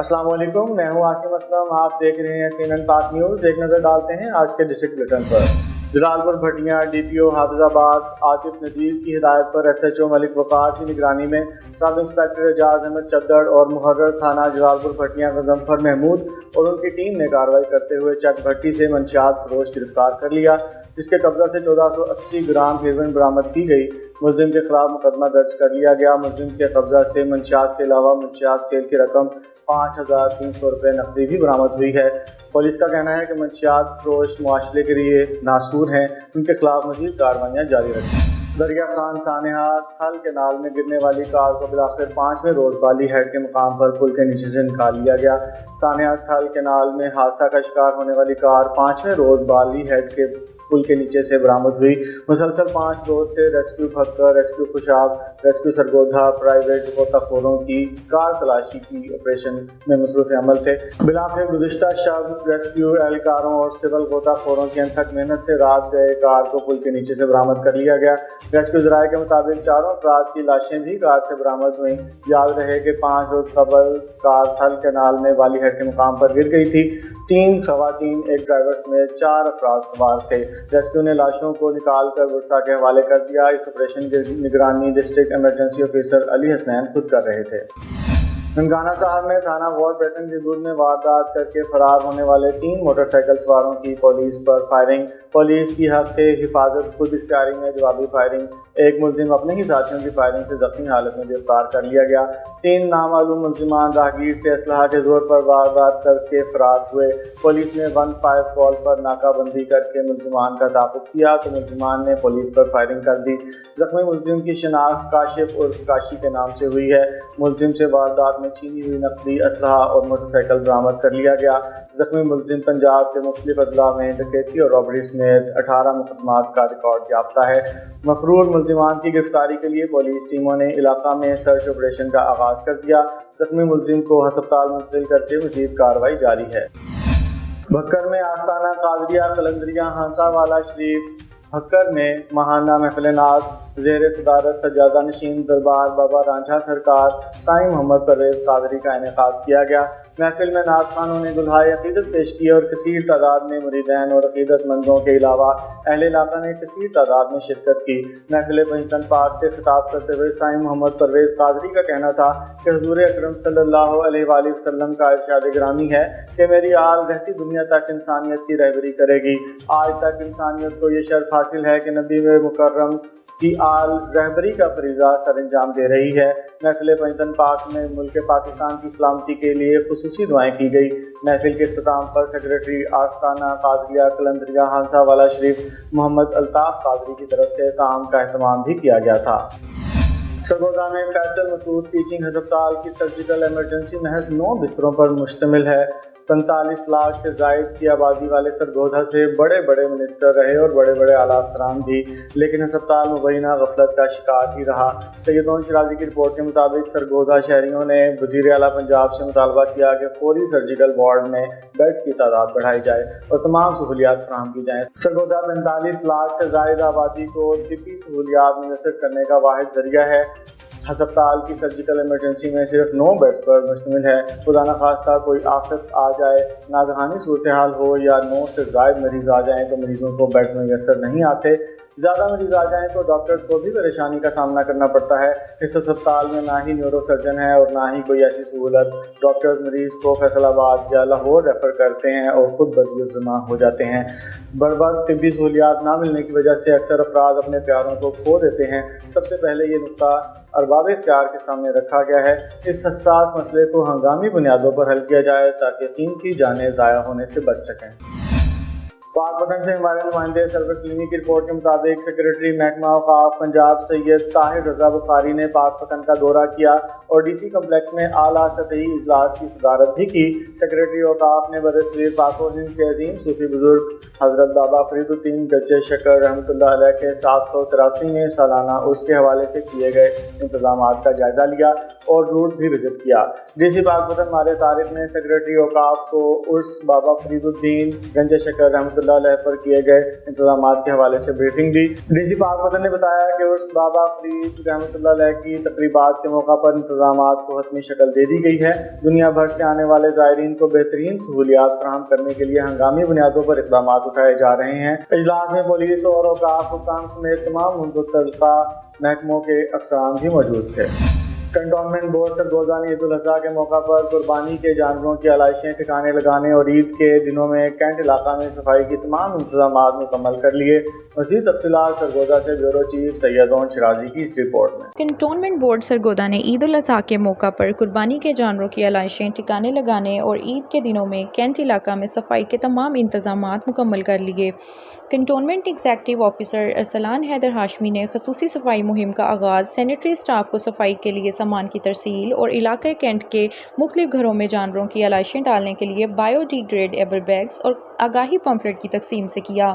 السلام علیکم، میں ہوں عاصم اسلم۔ آپ دیکھ رہے ہیں CNN پاک نیوز۔ ایک نظر ڈالتے ہیں آج کے ڈسٹرکٹ بلیٹن پر۔ جلال پور بھٹیاں DPO حافظ آباد عاطف نذیر کی ہدایت پر SHO ملک وقار کی نگرانی میں سب انسپکٹر اعجاز احمد چدڑ اور محرر تھانہ جلال پور بھٹیاں غضنفر محمود اور ان کی ٹیم نے کارروائی کرتے ہوئے چک بھٹی سے منشیات فروش گرفتار کر لیا، جس کے قبضہ سے 1480 گرام ہیروئن برآمد کی گئی۔ ملزم کے خلاف مقدمہ درج کر لیا گیا۔ ملزم کے قبضہ سے منشیات کے علاوہ منشیات سیل کی رقم 5300 روپے نقدی بھی برآمد ہوئی ہے۔ پولیس کا کہنا ہے کہ منشیات فروش معاشرے کے لیے ناسور ہیں، ان کے خلاف مزید کارروائیاں جاری رکھیں۔ دریا خان سانحہ تھل کینال میں گرنے والی کار کو بالآخر 5ویں روز بالی ہیڈ کے مقام پر پل کے نیچے سے نکال لیا گیا۔ سانحہ تھل کینال میں حادثہ کا شکار ہونے والی کار 5ویں روز بالی ہیڈ کے پل کے نیچے سے برآمد ہوئی۔ مسلسل 5 روز سے rescue Bhakkar, rescue Khushab, rescue Sargodha private غوطہ خوروں کی کار تلاشی کی آپریشن میں مصروف عمل تھے۔ بالآخر گزشتہ شب ریسکیو اہلکاروں اور سول غوطہ خوروں کی انتھک محنت سے رات گئے کار کو پل کے نیچے سے برآمد کر لیا گیا۔ ریسکیو ذرائع کے مطابق 4 افراد کی لاشیں بھی کار سے برآمد ہوئیں۔ یاد رہے کہ 5 روز قبل کار تھل کینال میں بالی ہیڈ کے مقام پر گر گئی تھی۔ 3 خواتین، ایک ڈرائیور سمیت 4 افراد سوار تھے۔ ریسکیو نے لاشوں کو نکال کر ورثاء کے حوالے کر دیا۔ اس آپریشن کی نگرانی ڈسٹرکٹ ایمرجنسی آفیسر علی حسنین خود کر رہے تھے۔ ننگانہ صاحب میں تھانہ وارڈ بیٹن کی حدود میں واردات کر کے فرار ہونے والے 3 موٹر سائیکل سواروں کی پولیس پر فائرنگ۔ پولیس کی حق حفاظت خود اختیاری میں جوابی فائرنگ۔ ایک ملزم اپنے ہی ساتھیوں کی فائرنگ سے زخمی حالت میں گرفتار کر لیا گیا۔ 3 نامعلوم ملزمان راہگیر سے اسلحہ کے زور پر واردات کر کے فرار ہوئے۔ پولیس نے 15 کال پر ناکہ بندی کر کے ملزمان کا تعاقب کیا تو ملزمان نے پولیس پر فائرنگ کر دی۔ زخمی ملزم کی شناخت کاشف عرف کاشی کے نام سے ہوئی ہے۔ ملزم سے واردات میں چھینی ہوئی نقدی، اسلحہ اور موٹر سائیکل برآمد کر لیا گیا۔ زخمی ملزم پنجاب کے مختلف اضلاع میں ڈکیتی اور رابری سمیت 18 مقدمات کا ریکارڈ یافتہ ہے۔ مفرور ملزمان کی گرفتاری کے لیے پولیس ٹیموں نے علاقہ میں سرچ آپریشن کا آغاز کر دیا۔ زخمی ملزم کو ہسپتال منتقل کر کے مزید کارروائی جاری ہے۔ بھکر میں آستانہ قادریہ قلندریہ ہانسا والا شریف بھکر میں ماہانہ محفل نعت زیر صدارت سجادہ نشین دربار بابا رانجھا سرکار سائیں محمد پرویز قادری کا انعقاد کیا گیا۔ محفل میں نعت خوانوں نے دلہائے عقیدت پیش کی اور کثیر تعداد میں مریدین اور عقیدت مندوں کے علاوہ اہل علاقہ نے کثیر تعداد میں شرکت کی۔ محفل پنجتن پاک سے خطاب کرتے ہوئے سائیں محمد پرویز قادری کا کہنا تھا کہ حضور اکرم صلی اللہ علیہ وآلہ وسلم کا ارشاد گرامی ہے کہ میری آل رہتی دنیا تک انسانیت کی رہبری کرے گی۔ آج تک انسانیت کو یہ شرف حاصل ہے کہ نبی مکرم کی آل رہبری کا فریضہ سر انجام دے رہی ہے۔ محفل پنجتن پاک میں ملک پاکستان کی سلامتی کے لیے خصوصی دعائیں کی گئی۔ محفل کے اختتام پر سیکریٹری آستانہ قادریہ قلندریہ ہانسا والا شریف محمد الطاف قادری کی طرف سے طعام کا اہتمام بھی کیا گیا تھا۔ سرگودھا میں فیصل مسعود ٹیچنگ ہسپتال کی سرجیکل ایمرجنسی محض 9 بستروں پر مشتمل ہے۔ 45 لاکھ سے زائد کی آبادی والے سرگودھا سے بڑے بڑے منسٹر رہے اور بڑے بڑے اعلیٰ افسران بھی، لیکن ہسپتال مبینہ غفلت کا شکار ہی رہا۔ سیدون شرازی کی رپورٹ کے مطابق سرگودھا شہریوں نے وزیر اعلیٰ پنجاب سے مطالبہ کیا کہ فوری سرجیکل وارڈ میں بیڈز کی تعداد بڑھائی جائے اور تمام سہولیات فراہم کی جائیں۔ سرگودھا 45 لاکھ سے زائد آبادی کو طبی سہولیات میسر کرنے کا واحد ذریعہ ہے۔ ہسپتال کی سرجیکل ایمرجنسی میں صرف 9 بیڈز پر مشتمل ہے۔ خدا نخواستہ کوئی آفت آ جائے، ناگہانی صورتحال ہو یا 9 سے زائد مریض آ جائیں تو مریضوں کو بیڈ میسر نہیں آتے۔ زیادہ مریض آ جائیں تو ڈاکٹرز کو بھی پریشانی کا سامنا کرنا پڑتا ہے۔ اس ہسپتال میں نہ ہی نیورو سرجن ہے اور نہ ہی کوئی ایسی سہولت۔ ڈاکٹرز مریض کو فیصل آباد یا لاہور ریفر کرتے ہیں اور خود بدعزمہ ہو جاتے ہیں۔ بروقت طبی سہولیات نہ ملنے کی وجہ سے اکثر افراد اپنے پیاروں کو کھو دیتے ہیں۔ سب سے پہلے یہ نقطہ ارباب اختیار کے سامنے رکھا گیا ہے۔ اس حساس مسئلے کو ہنگامی بنیادوں پر حل کیا جائے تاکہ قیمتی جانیں ضائع ہونے سے بچ سکیں۔ پاک وطن سے ہمارے نمائندے سرور سلیمی کی رپورٹ کے مطابق سیکریٹری محکمہ اوقاف پنجاب سید طاہر رضا بخاری نے پاک وطن کا دورہ کیا اور DC کمپلیکس میں اعلیٰ سطحی اجلاس کی صدارت بھی کی۔ سیکریٹری اوقاف نے برصغیر پاک و ہند کے عظیم صوفی بزرگ حضرت بابا فرید الدین گجے شکر رحمۃ اللہ علیہ کے 783ویں سالانہ عرس کے حوالے سے کیے گئے انتظامات کا جائزہ لیا اور روٹ بھی وزٹ کیا۔ DC پاک وطن مارے طارق نے سیکریٹری اوقاف کو عرس بابا فرید الدین گنج شکر رحمۃ اللہ علیہ پر کیے گئے انتظامات کے حوالے سے بریفنگ دی۔ ڈی سی پاک پتن نے بتایا کہ عرس بابا فرید رحمۃ اللہ علیہ کی تقریبات کے موقع پر انتظامات کو حتمی شکل دے دی گئی ہے۔ دنیا بھر سے آنے والے زائرین کو بہترین سہولیات فراہم کرنے کے لیے ہنگامی بنیادوں پر اقدامات اٹھائے جا رہے ہیں۔ اجلاس میں پولیس اور اوقاف حکام سمیت تمام متعلقہ محکموں کے افسران بھی موجود تھے۔ کنٹونمنٹ بورڈ سرگودا نے عید الاضحیٰ کے موقع پر قربانی کے جانوروں کی علائشیں ٹھکانے لگانے اور عید کے دنوں میں کینٹ علاقہ میں صفائی کی تمام انتظامات مکمل کر لیے۔ مزید تفصیلات سرگودا سے بیورو چیف سید اون شرازی کی اس رپورٹ میں۔ کنٹونمنٹ بورڈ سرگودا نے عید الاضحیٰ کے موقع پر قربانی کے جانوروں کی علائشیں ٹھکانے لگانے اور عید کے دنوں میں کینٹ علاقہ میں صفائی کے تمام انتظامات مکمل کر لیے۔ Cantonment executive officer Arsalan Haider Hashmi نے خصوصی صفائی مہم کا آغاز سینیٹری اسٹاف کو صفائی کے لیے سامان کی ترسیل اور علاقہ کینٹ کے مختلف گھروں میں جانوروں کی علائشیں ڈالنے کے لیے بایو ڈی گریڈیبل بیگز اور آگاہی پمفلٹ کی تقسیم سے کیا۔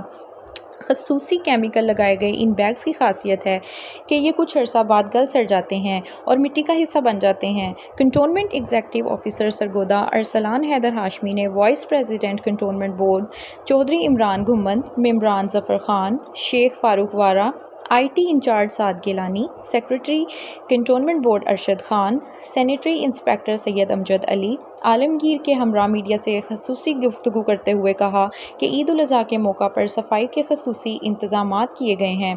خصوصی کیمیکل لگائے گئے ان بیگز کی خاصیت ہے کہ یہ کچھ عرصہ بعد گل سڑ جاتے ہیں اور مٹی کا حصہ بن جاتے ہیں۔ Cantonment executive officer Sargodha Arsalan Haider Hashmi نے vice president cantonment board Chaudhry Imran Ghuman, ممبران Zafar Khan, Sheikh Farooq Wara, I T incharge Saad Gilani, secretary cantonment board Arshad Khan, sanitary inspector Syed Amjad Ali Alamgir کے ہمراہ میڈیا سے خصوصی گفتگو کرتے ہوئے کہا کہ عید الاضحیٰ کے موقع پر صفائی کے خصوصی انتظامات کیے گئے ہیں۔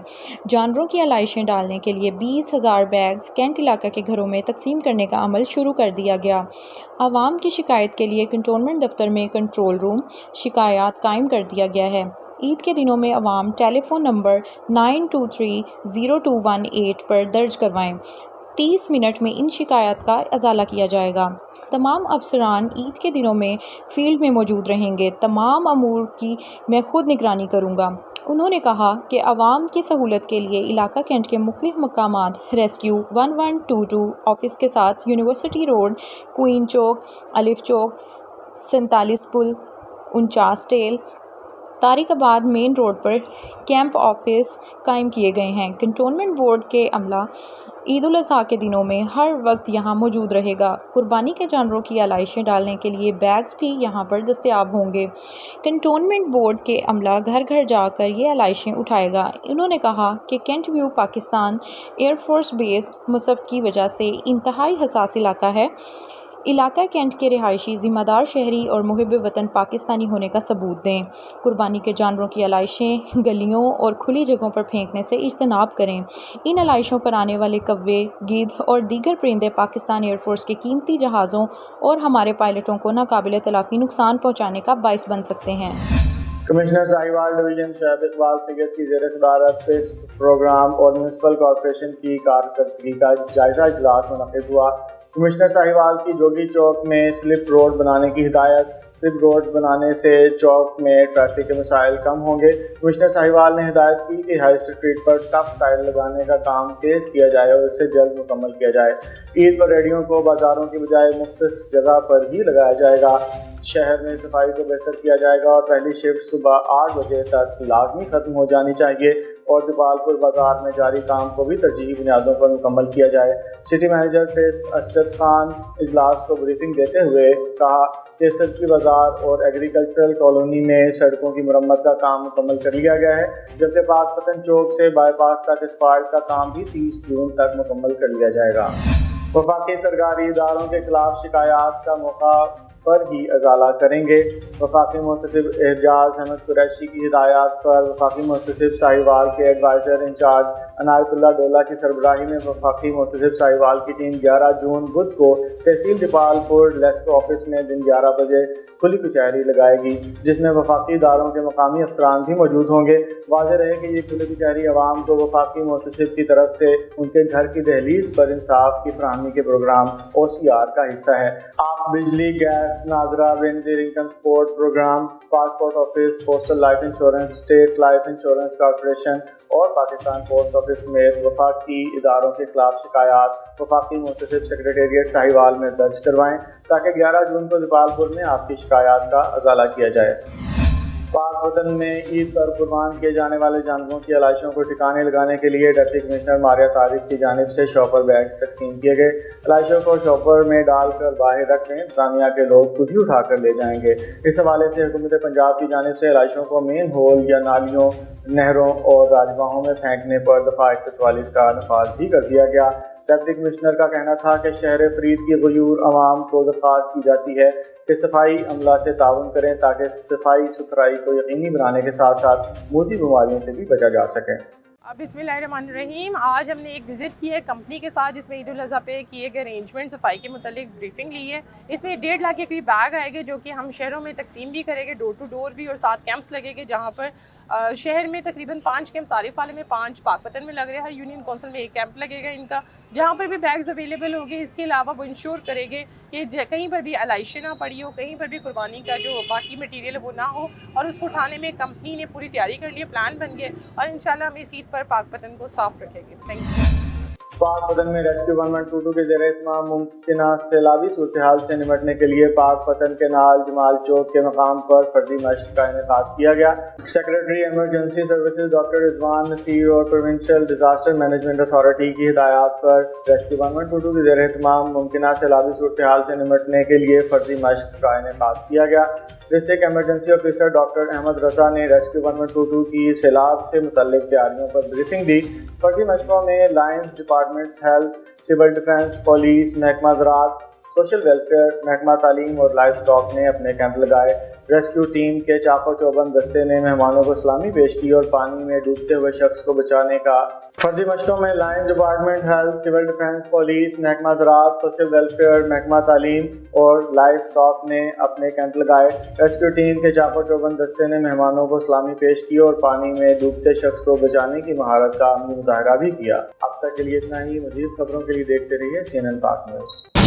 جانوروں کی علائشیں ڈالنے کے لیے 20,000 بیگز کینٹ علاقہ کے گھروں میں تقسیم کرنے کا عمل شروع کر دیا گیا۔ عوام کی شکایت کے لیے کنٹونمنٹ دفتر میں کنٹرول روم شکایات قائم کر دیا گیا ہے۔ عید کے دنوں میں عوام ٹیلی فون نمبر 92300218 پر درج کروائیں۔ 30 منٹ میں ان شکایات کا ازالہ کیا جائے گا۔ تمام افسران عید کے دنوں میں فیلڈ میں موجود رہیں گے۔ تمام امور کی میں خود نگرانی کروں گا۔ انہوں نے کہا کہ عوام کی سہولت کے لیے علاقہ کینٹ کے مختلف مقامات ریسکیو 1122 آفس کے ساتھ یونیورسٹی روڈ، کوئین چوک، الف چوک، 47 پل، 49 ٹیل، طارق آباد مین روڈ پر کیمپ آفس قائم کیے گئے ہیں۔ کنٹونمنٹ بورڈ کے عملہ عید الاضحیٰ کے دنوں میں ہر وقت یہاں موجود رہے گا۔ قربانی کے جانوروں کی علائشیں ڈالنے کے لیے بیگز بھی یہاں پر دستیاب ہوں گے۔ کنٹونمنٹ بورڈ کے عملہ گھر گھر جا کر یہ علائشیں اٹھائے گا۔ انہوں نے کہا کہ cantt view Pakistan air force base Mushaf کی وجہ سے انتہائی حساس علاقہ ہے۔ علاقہ کینٹ کے رہائشی ذمہ دار شہری اور محب وطن پاکستانی ہونے کا ثبوت دیں۔ قربانی کے جانوروں کی علائشیں گلیوں اور کھلی جگہوں پر پھینکنے سے اجتناب کریں۔ ان علائشوں پر آنے والے کوے، گدھ اور دیگر پرندے پاکستان ایئر فورس کے قیمتی جہازوں اور ہمارے پائلٹوں کو ناقابل تلافی نقصان پہنچانے کا باعث بن سکتے ہیں۔ کمشنر ساہیوال ڈویژن شعیب اقبال سید کی زیر صدارت پیسپ پروگرام اور میونسپل کارپوریشن کی کارکردگی کا جائزہ اجلاس منعقد ہوا۔ کمشنر ساہیوال کی جوگی چوک میں سلپ روڈ بنانے کی ہدایت۔ سلپ روڈ بنانے سے چوک میں ٹریفک کے مسائل کم ہوں گے۔ کمشنر ساہیوال نے ہدایت کی کہ ہائی اسٹریٹ پر ٹف ٹائل لگانے کا کام تیز کیا جائے اور اسے جلد مکمل کیا جائے۔ عید پر ریڑھیوں کو بازاروں کی بجائے مختص جگہ پر ہی لگایا جائے گا۔ شہر میں صفائی کو بہتر کیا جائے گا اور پہلی شفٹ صبح 8 بجے تک لازمی ختم ہو جانی چاہیے اور دیپالپور بازار میں جاری کام کو بھی ترجیحی بنیادوں پر مکمل کیا جائے۔ سٹی مینیجر پیسپ اسجد خان اجلاس کو بریفنگ دیتے ہوئے کہا کہ سڑکی بازار اور ایگریکلچرل کالونی میں سڑکوں کی مرمت کا کام مکمل کر لیا گیا ہے، جبکہ پاک پتن چوک سے بائی پاس تک اسفالٹ کا کام بھی 30 جون تک مکمل کر لیا جائے گا۔ وفاقی سرکاری اداروں کے خلاف شکایات کا موقع پر ہی ازالہ کریں گے۔ وفاقی محتسب اعجاز احمد قریشی کی ہدایات پر وفاقی محتسب ساہیوال کے ایڈوائزر انچارج عنایت اللہ ڈولہ کی سربراہی میں وفاقی محتسب ساہیوال کی ٹیم 11 جون بدھ کو تحصیل دیپالپور لیسکو آفس میں دن 11 بجے کھلی کچہری لگائے گی، جس میں وفاقی اداروں کے مقامی افسران بھی موجود ہوں گے۔ واضح رہے کہ یہ کھلی کچہری عوام کو وفاقی محتسب کی طرف سے ان کے گھر کی دہلیز پر انصاف کی فراہمی کے پروگرام OCR کا حصہ ہے۔ آپ بجلی، گیس، ناظرہ، Benazir income support programme, passport office, postal life insurance, state life insurance corporation اور پاکستان پوسٹ آفس سمیت وفاقی اداروں کے خلاف شکایات وفاقی محتسب سیکریٹریٹ ساہیوال میں درج کروائیں تاکہ 11 جون کو دیپالپور میں آپ کی شکایات کا ازالہ کیا جائے۔ پاک وطن میں عید پر قربان کیے جانے والے جانوروں کی علائشوں کو ٹھکانے لگانے کے لیے ڈپٹی کمشنر ماریہ طارق کی جانب سے شاپر بیگز تقسیم کیے گئے۔ علائشوں کو شاپر میں ڈال کر باہر رکھ دیں، انتظامیہ کے لوگ خود ہی اٹھا کر لے جائیں گے۔ اس حوالے سے حکومت پنجاب کی جانب سے علائشوں کو مین ہول یا نالیوں، نہروں اور راجباہوں میں پھینکنے پر دفعہ 144 کا نفاذ بھی کر دیا گیا۔ ڈپٹی کمشنر کا کہنا تھا کہ شہر فرید کی غیور عوام کو درخواست کی جاتی ہے کہ صفائی عملہ سے تعاون کریں تاکہ صفائی ستھرائی کو یقینی بنانے کے ساتھ ساتھ موذی بیماریوں سے بھی بچا جا سکے۔ بسم اللہ الرحمن الرحیم۔ آج ہم نے ایک وزٹ کی ہے کمپنی کے ساتھ، جس میں عید الاضحیٰ پہ کیے گئے ارینجمنٹ صفائی کے متعلق بریفنگ لی ہے۔ اس میں 1.5 لاکھ کے قریب بیگ آئے گے جو کہ ہم شہروں میں تقسیم بھی کریں گے، ڈور ٹو ڈور بھی، اور 7 کیمپس لگے گے جہاں پر شہر میں تقریباً 5 کیمپ عارف والے میں، 5 پاک پتن میں لگ رہے ہیں، ہر یونین کونسل میں 1 کیمپ لگے گا ان کا، جہاں پر بھی بیگز اویلیبل ہوں گے۔ اس کے علاوہ وہ انشور کریں گے کہ کہیں پر بھی علائشیں نہ پڑی ہو، کہیں پر بھی قربانی کا جو باقی مٹیریل ہے وہ نہ ہو، اور اس کو اٹھانے میں کمپنی نے پوری تیاری کر لی ہے، پلان بن گئے، اور انشاءاللہ ہم اس عید پر پاک پتن کو صاف رکھیں گے۔ Thank you. پاک پتن میں ریسکیو 1122 کے زیر اہتمام ممکنہ سیلابی صورتحال سے نمٹنے کے لیے پاک پتن کینال جمال چوک کے مقام پر فردی مشق کا انعقاد کیا گیا۔ سیکریٹری ایمرجنسی سروسز ڈاکٹر رضوان نصیر اور پروونشل ڈیزاسٹر مینجمنٹ اتھارٹی کی ہدایات پر ریسکیو 1122 کے زیر اہتمام ممکنہ سیلابی صورتحال سے نمٹنے کے لیے فردی مشق کا انعقاد کیا گیا۔ District emergency officer doctor Ahmed Raza نے ریسکیو 1122 کی سیلاب سے متعلق تیاریوں پر بریفنگ دی۔ فردی مشقوں میں lines departments, health, civil defence, police, محکمہ زراعت، سوشل ویلفیئر، محکمہ تعلیم اور لائف سٹاک نے اپنے کیمپ لگائے۔ ریسکیو ٹیم کے چاق و چوبند دستے نے مہمانوں کو سلامی پیش کی اور پانی میں ڈوبتے ہوئے شخص کو بچانے کا۔ فردی مشقوں میں lines department, health, civil defence, police, محکمہ زراعت، سوشل ویلفیئر، محکمہ تعلیم اور لائف سٹاک نے اپنے کیمپ لگائے۔ ریسکیو ٹیم کے چاق و چوبند دستے نے مہمانوں کو سلامی پیش کی اور پانی میں ڈوبتے شخص کو بچانے کی مہارت کا عملی مظاہرہ بھی کیا۔ اب تک کے لیے اتنا ہی۔ مزید خبروں کے لیے دیکھتے رہیے CNN پاک نیوز۔